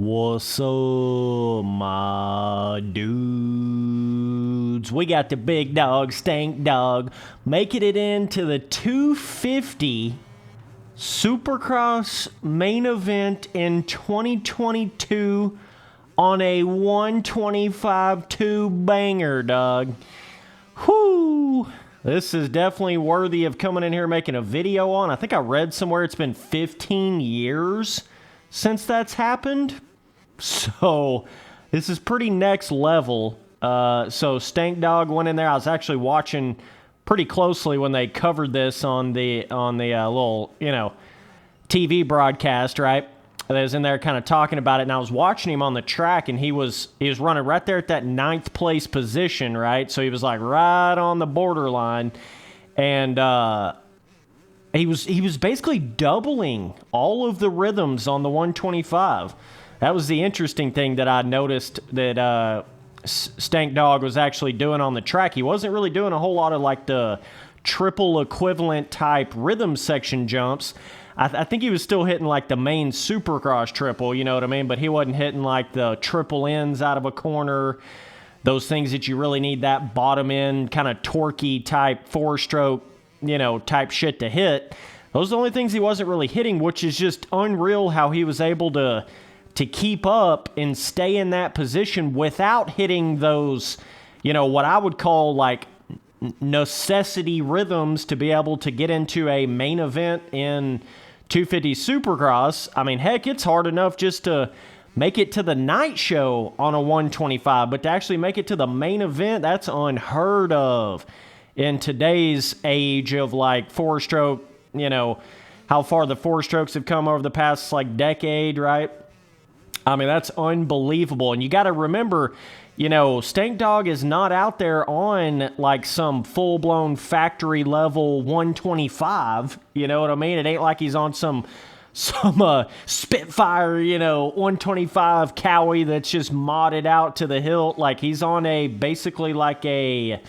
What's up, my dudes? We got the big dog, Stankdog, making it into the 250 Supercross main event in 2022 on a 125 two-banger, dog. Whoo! This is definitely worthy of coming in here making a video on. I think I read somewhere it's been 15 years since that's happened. So this is pretty next level. So Stankdog went in there. I was actually watching pretty closely when they covered this on the little, TV broadcast, right? They was in there kind of talking about it, and I was watching him on the track, and he was running right there at that 9th place position, right? So he was like right on the borderline, and he was basically doubling all of the rhythms on the 125. That was the interesting thing that I noticed that Stankdog was actually doing on the track. He wasn't really doing a whole lot of like the triple equivalent type rhythm section jumps. I think he was still hitting like the main Supercross triple, you know what I mean? But he wasn't hitting like the triple ends out of a corner, those things that you really need that bottom end kind of torquey type four-stroke, type shit to hit. Those are the only things he wasn't really hitting, which is just unreal how he was able to keep up and stay in that position without hitting those, what I would call like necessity rhythms to be able to get into a main event in 250 Supercross. I mean, heck, it's hard enough just to make it to the night show on a 125, but to actually make it to the main event, that's unheard of in today's age of like four-stroke, how far the four strokes have come over the past like decade, right? I mean, that's unbelievable. And you got to remember, Stankdog is not out there on like some full-blown factory level 125. You know what I mean? It ain't like he's on some Spitfire, 125 Cowie that's just modded out to the hilt. Like he's on basically like a,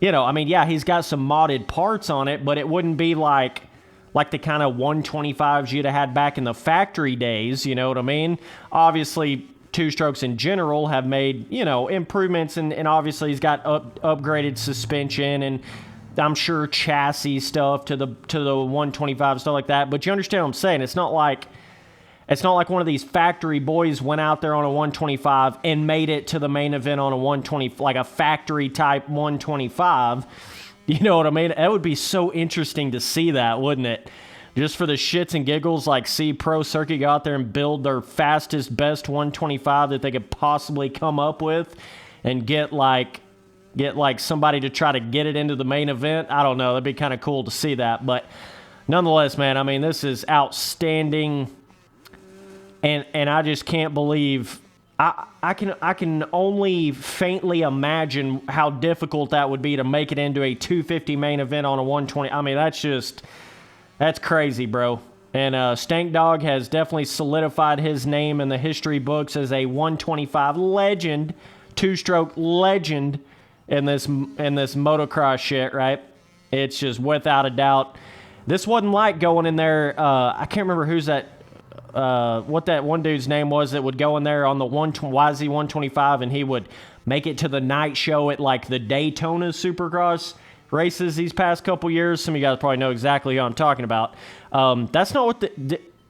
he's got some modded parts on it, but it wouldn't be like the kind of 125s you'd have had back in the factory days, you know what I mean? Obviously, two-strokes in general have made, improvements, and obviously he's got upgraded suspension and I'm sure chassis stuff to the 125, stuff like that. But you understand what I'm saying? It's not like one of these factory boys went out there on a 125 and made it to the main event on a 120, like a factory type 125. You know what I mean? It would be so interesting to see that, wouldn't it? Just for the shits and giggles, like see Pro Circuit go out there and build their fastest, best 125 that they could possibly come up with and get like somebody to try to get it into the main event. I don't know. That'd be kind of cool to see that. But nonetheless, man, I mean, this is outstanding. And I just can't believe... I can only faintly imagine how difficult that would be to make it into a 250 main event on a 120. I mean, that's crazy, bro. And Stankdog has definitely solidified his name in the history books as a 125 legend, two-stroke legend in this motocross shit, right? It's just without a doubt. This wasn't like going in there. I can't remember who's that. What that one dude's name was that would go in there on the YZ 125 and he would make it to the night show at like the Daytona Supercross races these past couple years. Some of you guys probably know exactly who I'm talking about. That's not what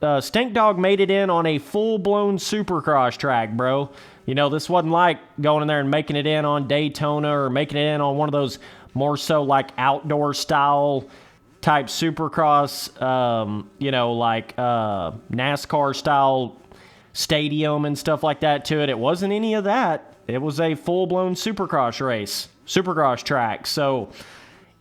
Stankdog made it in on a full-blown Supercross track, bro. This wasn't like going in there and making it in on Daytona or making it in on one of those more so like outdoor style type Supercross, like NASCAR style stadium and stuff like that to it. It wasn't any of that. It was a full-blown Supercross race, Supercross track. So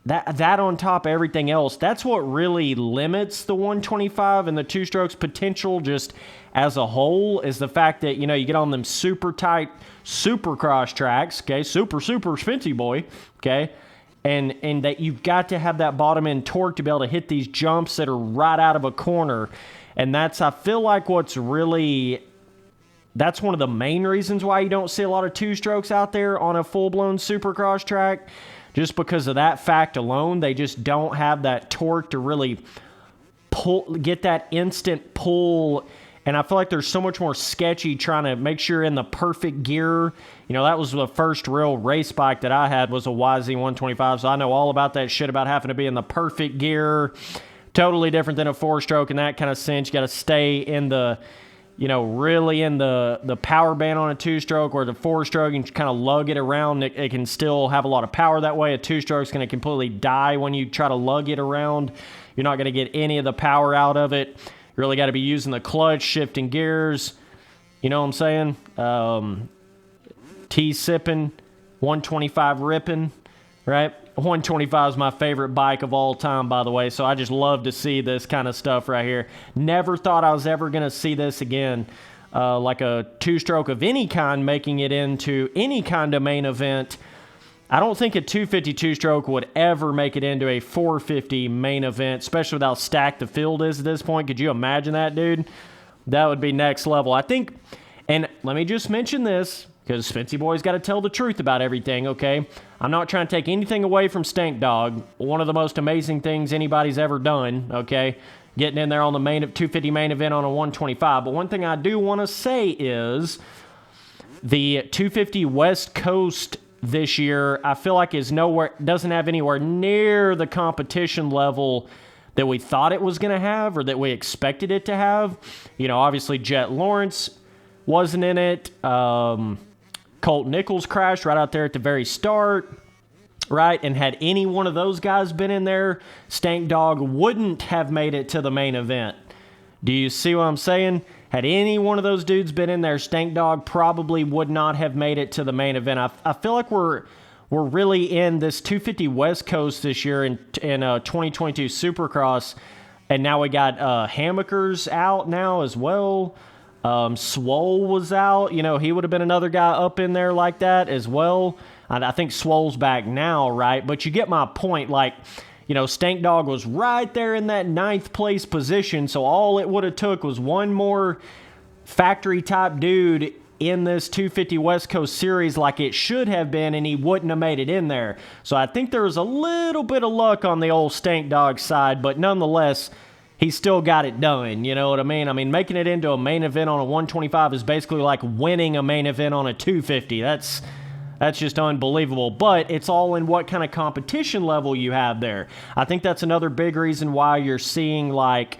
that on top of everything else, that's what really limits the 125 and the two-strokes potential just as a whole is the fact that, you get on them super tight Supercross tracks, okay, super fancy boy, okay, and that you've got to have that bottom end torque to be able to hit these jumps that are right out of a corner. And I feel like that's one of the main reasons why you don't see a lot of two-strokes out there on a full-blown Supercross track. Just because of that fact alone, they just don't have that torque to really get that instant pull And I feel like there's so much more sketchy trying to make sure you're in the perfect gear. You know, that was the first real race bike that I had was a YZ125, so I know all about that shit about having to be in the perfect gear. Totally different than a 4-stroke in that kind of sense. You got to stay in the, you know, really in the power band on a 2-stroke, where the 4-stroke, you can kind of lug it around. It can still have a lot of power that way. A 2-stroke's going to completely die when you try to lug it around. You're not going to get any of the power out of it. You really got to be using the clutch, shifting gears. You know what I'm saying? T-sipping, 125 ripping, right? 125 is my favorite bike of all time, by the way, so I just love to see this kind of stuff right here. Never thought I was ever going to see this again, like a 2-stroke of any kind making it into any kind of main event. I don't think a 250 2-stroke would ever make it into a 450 main event, especially with how stacked the field is at this point. Could you imagine that, dude? That would be next level. I think, and let me just mention this, because Spency Boy's got to tell the truth about everything, okay? I'm not trying to take anything away from Stankdog. One of the most amazing things anybody's ever done, okay? Getting in there on the 250 main event on a 125. But one thing I do want to say is the 250 West Coast this year, I feel like doesn't have anywhere near the competition level that we thought it was going to have or that we expected it to have. You know, obviously Jet Lawrence wasn't in it. Colt Nichols crashed right out there at the very start, right? And had any one of those guys been in there, Stankdog wouldn't have made it to the main event. Do you see what I'm saying? Had any one of those dudes been in there, Stankdog probably would not have made it to the main event. I feel like we're really in this 250 West Coast this year in 2022 Supercross, and now we got Hammaker's out now as well. Swole was out. You know, he would have been another guy up in there like that as well. And I think Swole's back now, right? But you get my point. Like, you know, Stankdog was right there in that 9th place position, so all it would have took was one more factory-type dude in this 250 West Coast Series like it should have been, and he wouldn't have made it in there. So I think there was a little bit of luck on the old Stankdog side, but nonetheless, he still got it done, you know what I mean? I mean, making it into a main event on a 125 is basically like winning a main event on a 250. That's just unbelievable. But it's all in what kind of competition level you have there. I think that's another big reason why you're seeing like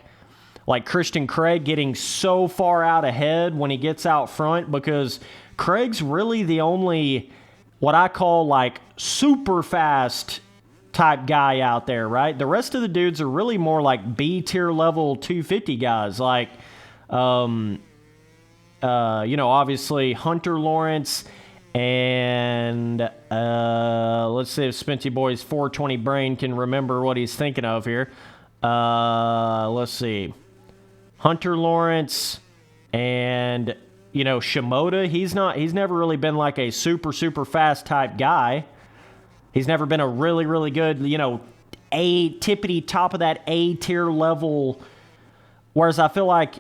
Christian Craig getting so far out ahead when he gets out front, because Craig's really the only what I call like super fast type guy out there, right? The rest of the dudes are really more like B-tier level 250 guys, like, you know, obviously Hunter Lawrence and let's see if Spency Boy's 420 brain can remember what he's thinking of here. Let's see. Hunter Lawrence and, you know, Shimoda, he's never really been like a super fast type guy. He's never been a really good, you know, tippity top of that A-tier level. Whereas I feel like,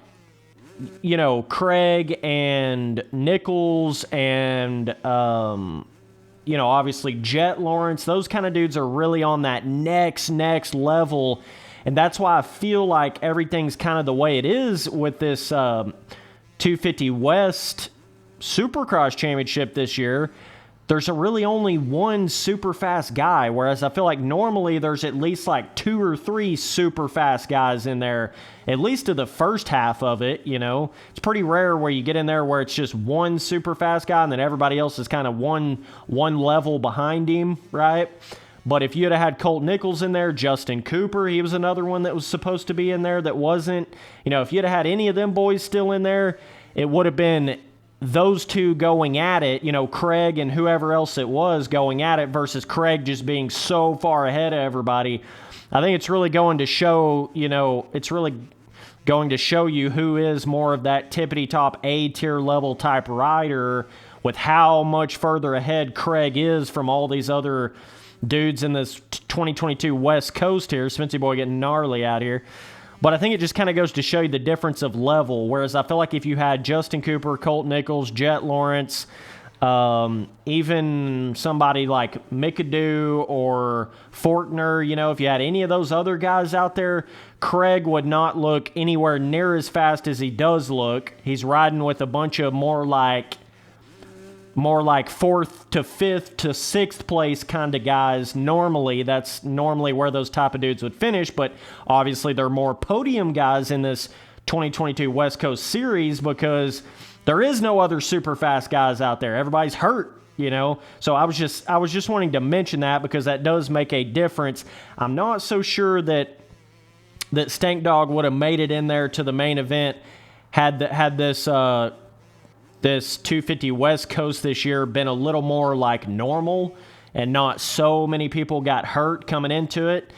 you know, Craig and Nichols and, you know, obviously Jet Lawrence, those kind of dudes are really on that next level. And that's why I feel like everything's kind of the way it is with this 250 West Supercross Championship this year. There's really only one super fast guy, whereas I feel like normally there's at least like 2 or 3 super fast guys in there, at least to the first half of it, you know. It's pretty rare where you get in there where it's just one super fast guy and then everybody else is kind of one level behind him, right? But if you'd have had Colt Nichols in there, Justin Cooper, he was another one that was supposed to be in there that wasn't. You know, if you'd have had any of them boys still in there, it would have been those two going at it, you know, Craig and whoever else it was going at it versus Craig just being so far ahead of everybody. I think it's really going to show, you know, it's really going to show you who is more of that tippity-top A-tier level type rider with how much further ahead Craig is from all these other dudes in this 2022 West Coast here. Spency Boy getting gnarly out here. But I think it just kind of goes to show you the difference of level, whereas I feel like if you had Justin Cooper, Colt Nichols, Jet Lawrence, Even somebody like McAdoo or Fortner, if you had any of those other guys out there, Craig would not look anywhere near as fast as he does look. He's riding with a bunch of more like 4th to 5th to 6th place kind of guys. Normally, that's normally where those type of dudes would finish, but obviously there are more podium guys in this 2022 West Coast Series because there is no other super fast guys out there. Everybody's hurt, So I was just wanting to mention that because that does make a difference. I'm not so sure that Stankdog would have made it in there to the main event had this 250 West Coast this year been a little more like normal and not so many people got hurt coming into it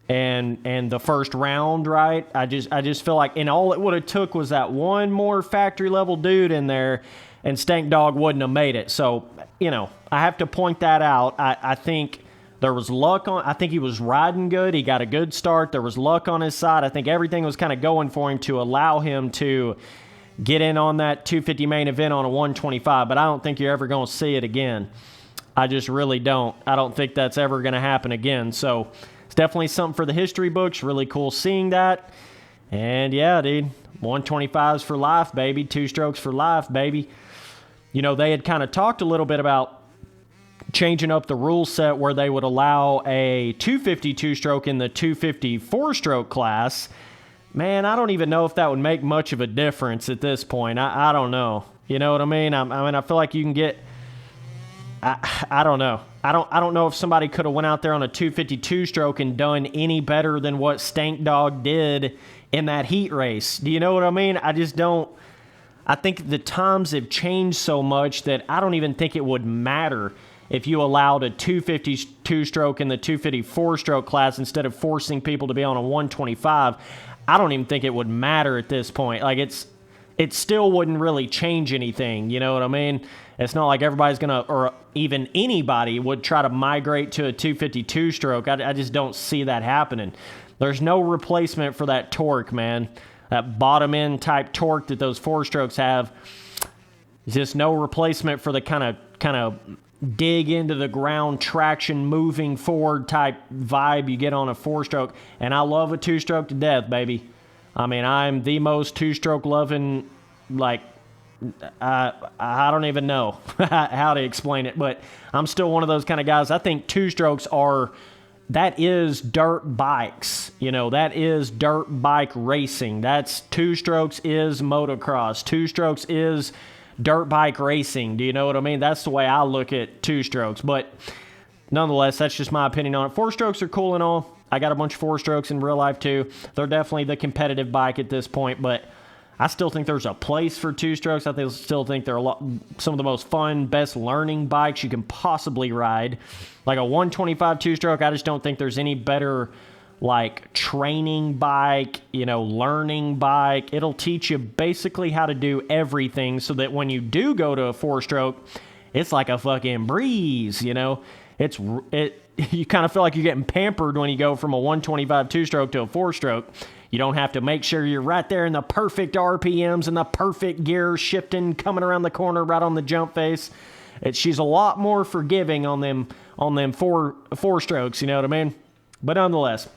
and the first round, right? I just feel like, and all it would have took was that one more factory level dude in there and Stankdog wouldn't have made it. So, I have to point that out. I think there was luck I think he was riding good. He got a good start. There was luck on his side. I think everything was kind of going for him to allow him to get in on that 250 main event on a 125, but I don't think you're ever going to see it again. I just really don't. I don't think that's ever going to happen again. So it's definitely something for the history books. Really cool seeing that. And yeah, dude, 125s for life, baby. 2 strokes for life, baby. They had kind of talked a little bit about changing up the rule set where they would allow a 252 stroke in the 254 stroke class. Man, I don't even know if that would make much of a difference at this point. I don't know. You know what I mean? I feel like you can get. I don't know. I don't know if somebody could have went out there on a 252 stroke and done any better than what Stankdog did in that heat race. Do you know what I mean? I just don't. I think the times have changed so much that I don't even think it would matter if you allowed a 252 stroke in the 254 stroke class instead of forcing people to be on a 125. I don't even think it would matter at this point. Like it still wouldn't really change anything. You know what I mean? It's not like everybody's going to, or even anybody would try to migrate to a 252 stroke. I just don't see that happening. There's no replacement for that torque, man. That bottom end type torque that those 4 strokes have. There's just no replacement for the kind of dig into the ground traction moving forward type vibe you get on a 4-stroke. And I love a 2-stroke to death, baby. I'm the most 2-stroke loving, like, I don't even know how to explain it, but I'm still one of those kind of guys. I think 2-strokes that is dirt bikes. That is dirt bike racing. 2-strokes is motocross. 2-strokes is dirt bike racing. Do you know what I mean? That's the way I look at 2-strokes. But nonetheless, that's just my opinion on it. 4-strokes are cool and all. I got a bunch of 4-strokes in real life too. They're definitely the competitive bike at this point, but I still think there's a place for 2-strokes. Still think they're some of the most fun, best learning bikes you can possibly ride. Like a 125 2-stroke, I just don't think there's any better like training bike, learning bike. It'll teach you basically how to do everything so that when you do go to a 4-stroke, it's like a fucking breeze, You kind of feel like you're getting pampered when you go from a 125 2-stroke to a 4-stroke. You don't have to make sure you're right there in the perfect RPMs and the perfect gear shifting, coming around the corner right on the jump face. She's a lot more forgiving on them 4-strokes, you know what I mean? But nonetheless,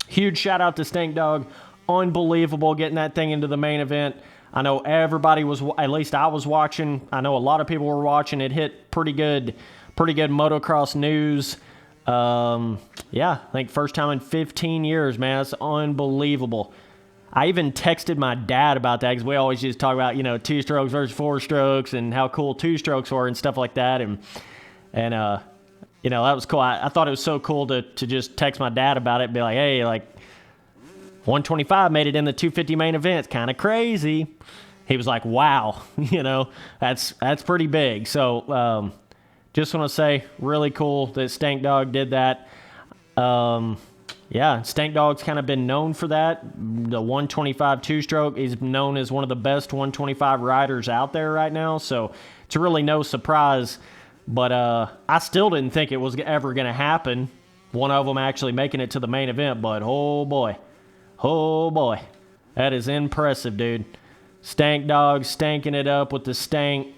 huge shout out to Stankdog. Unbelievable getting that thing into the main event. I know everybody was, at least I was watching. I know a lot of people were watching. It hit pretty good motocross news. I think first time in 15 years, man. That's unbelievable. I even texted my dad about that because we always just talk about, 2-strokes versus 4-strokes and how cool 2-strokes were and stuff like that. And that was cool. I thought it was so cool to just text my dad about it and be like, hey, like 125 made it in the 250 main event. It's kind of crazy. He was like, wow, that's pretty big. So, just want to say, really cool that Stankdog did that. Stankdog's kind of been known for that. The 125 2-stroke, he's known as one of the best 125 riders out there right now. So it's really no surprise. But I still didn't think it was ever going to happen. One of them actually making it to the main event. But oh boy, that is impressive, dude. Stankdog stanking it up with the stank.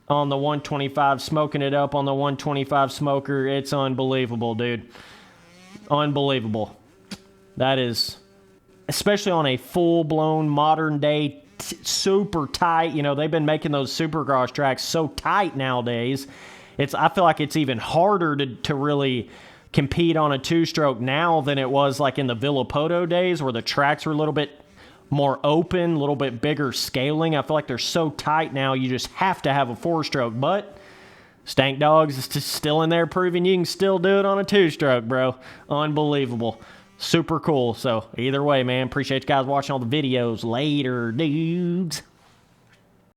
on the 125, smoking it up on the 125 smoker. It's unbelievable, dude. Unbelievable. That is, especially on a full-blown modern day super tight, you know, they've been making those Supercross tracks so tight nowadays. I feel like it's even harder to really compete on a two-stroke now than it was like in the Villapoto days where the tracks were a little bit more open, a little bit bigger scaling. I feel like they're so tight now you just have to have a four-stroke. But Stankdog is just still in there proving you can still do it on a two-stroke, bro. Unbelievable. Super cool. So either way, man, appreciate you guys watching all the videos. Later, dudes.